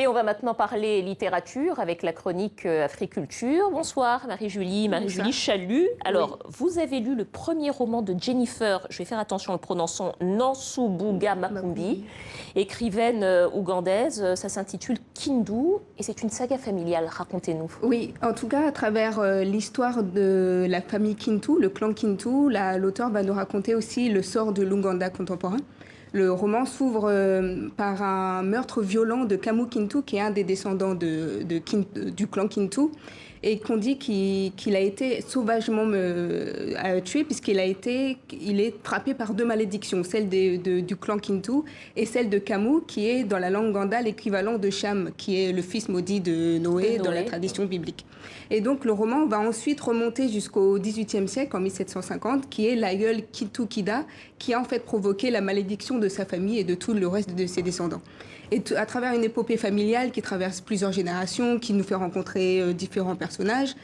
Et on va maintenant parler littérature avec la chronique Africulture. Bonsoir Marie-Julie, Marie-Julie Chalut. Alors, oui. Vous avez lu le premier roman de Jennifer, je vais faire attention en le prononçant, Nansubuga Makumbi, écrivaine ougandaise. Ça s'intitule Kindu et c'est une saga familiale. Racontez-nous. Oui, en tout cas, à travers l'histoire de la famille Kintu, le clan Kintu, l'auteur va nous raconter aussi le sort de l'Ouganda contemporain. Le roman s'ouvre par un meurtre violent de Kamu Kintu, qui est un des descendants du clan Kintu, et qu'on dit qu'il a été sauvagement tué, puisqu'il est frappé par deux malédictions, celle du clan Kintu et celle de Kamu, qui est dans la langue ganda l'équivalent de Cham, qui est le fils maudit de Noé dans la tradition biblique. Et donc le roman va ensuite remonter jusqu'au XVIIIe siècle, en 1750, qui est l'aïeul Kintu Kida, qui a en fait provoqué la malédiction de sa famille et de tout le reste de ses descendants. Et à travers une épopée familiale qui traverse plusieurs générations, qui nous fait rencontrer différents personnages,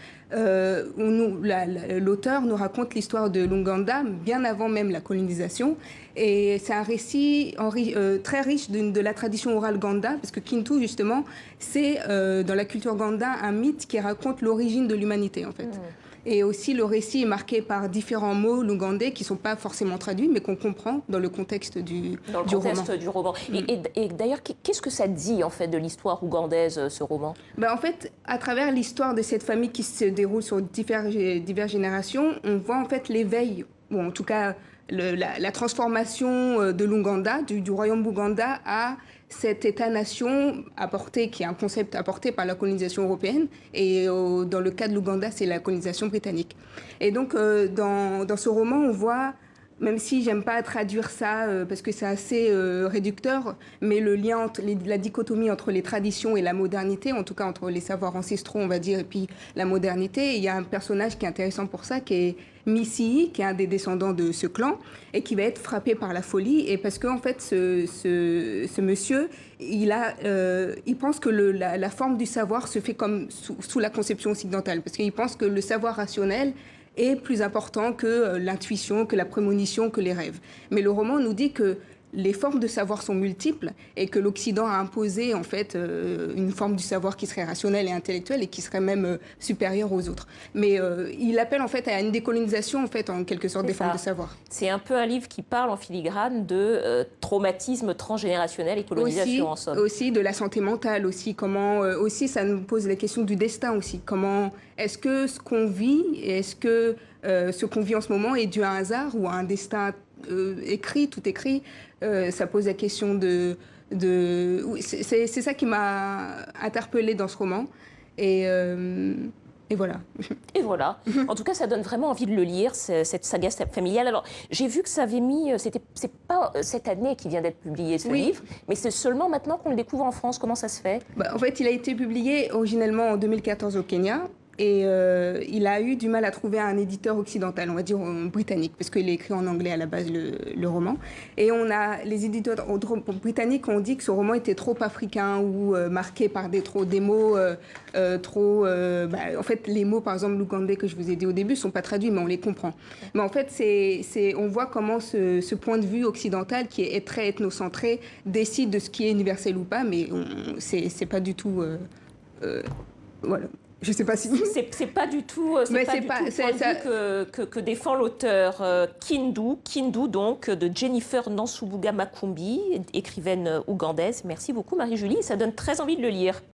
l'auteur nous raconte l'histoire de l'Ouganda bien avant même la colonisation. Et c'est un récit très riche de la tradition orale ganda, parce que Kintu, justement, c'est dans la culture ganda un mythe qui raconte l'origine de l'humanité, en fait. Et aussi, le récit est marqué par différents mots lougandais qui ne sont pas forcément traduits, mais qu'on comprend dans le contexte du roman. Et d'ailleurs, qu'est-ce que ça dit, en fait, de l'histoire ougandaise, ce roman? En fait, à travers l'histoire de cette famille qui se déroule sur diverses générations, on voit, en fait, l'éveil, ou en tout cas, la transformation de l'Ouganda, du royaume d'Ouganda, à cet État-nation qui est un concept apporté par la colonisation européenne. Et dans le cas de l'Ouganda, c'est la colonisation britannique. Et donc, dans ce roman, on voit, même si j'aime pas traduire ça parce que c'est assez réducteur, mais le lien entre la dichotomie entre les traditions et la modernité, en tout cas entre les savoirs ancestraux, on va dire, et puis la modernité. Et il y a un personnage qui est intéressant pour ça, qui est Missy, qui est un des descendants de ce clan, et qui va être frappé par la folie. Et parce qu'en fait, ce monsieur, il pense que la forme du savoir se fait comme sous la conception occidentale, parce qu'il pense que le savoir rationnel est plus important que l'intuition, que la prémonition, que les rêves. Mais le roman nous dit que les formes de savoir sont multiples et que l'Occident a imposé en fait une forme du savoir qui serait rationnelle et intellectuelle et qui serait même supérieure aux autres. Mais il appelle en fait à une décolonisation en fait en quelque sorte des formes de savoir. C'est un peu un livre qui parle en filigrane de traumatisme transgénérationnel et colonisation en somme. Aussi de la santé mentale aussi. Comment aussi ça nous pose la question du destin aussi. Comment est-ce que ce qu'on vit, est-ce que ce qu'on vit en ce moment est dû à un hasard ou à un destin tout écrit, ça pose la question c'est ça qui m'a interpellée dans ce roman. Et voilà. Et voilà. En tout cas, ça donne vraiment envie de le lire, cette saga familiale. Alors, j'ai vu que ça avait mis... C'est pas cette année qui vient d'être publié, ce livre, mais c'est seulement maintenant qu'on le découvre en France. Comment ça se fait? En fait, il a été publié originellement en 2014 au Kenya. Et il a eu du mal à trouver un éditeur occidental, on va dire britannique, parce qu'il est écrit en anglais à la base, le roman. Et les éditeurs britanniques ont dit que ce roman était trop africain ou marqué par des mots en fait, les mots, par exemple, l'ougandais que je vous ai dit au début, ne sont pas traduits, mais on les comprend. Mais en fait, on voit comment ce point de vue occidental, qui est très ethnocentré, décide de ce qui est universel ou pas, mais c'est pas du tout... voilà. Je sais pas si... C'est pas du tout le point de vue que défend l'auteur Kindu, donc, de Jennifer Nansubuga Makumbi, écrivaine ougandaise. Merci beaucoup Marie-Julie, ça donne très envie de le lire.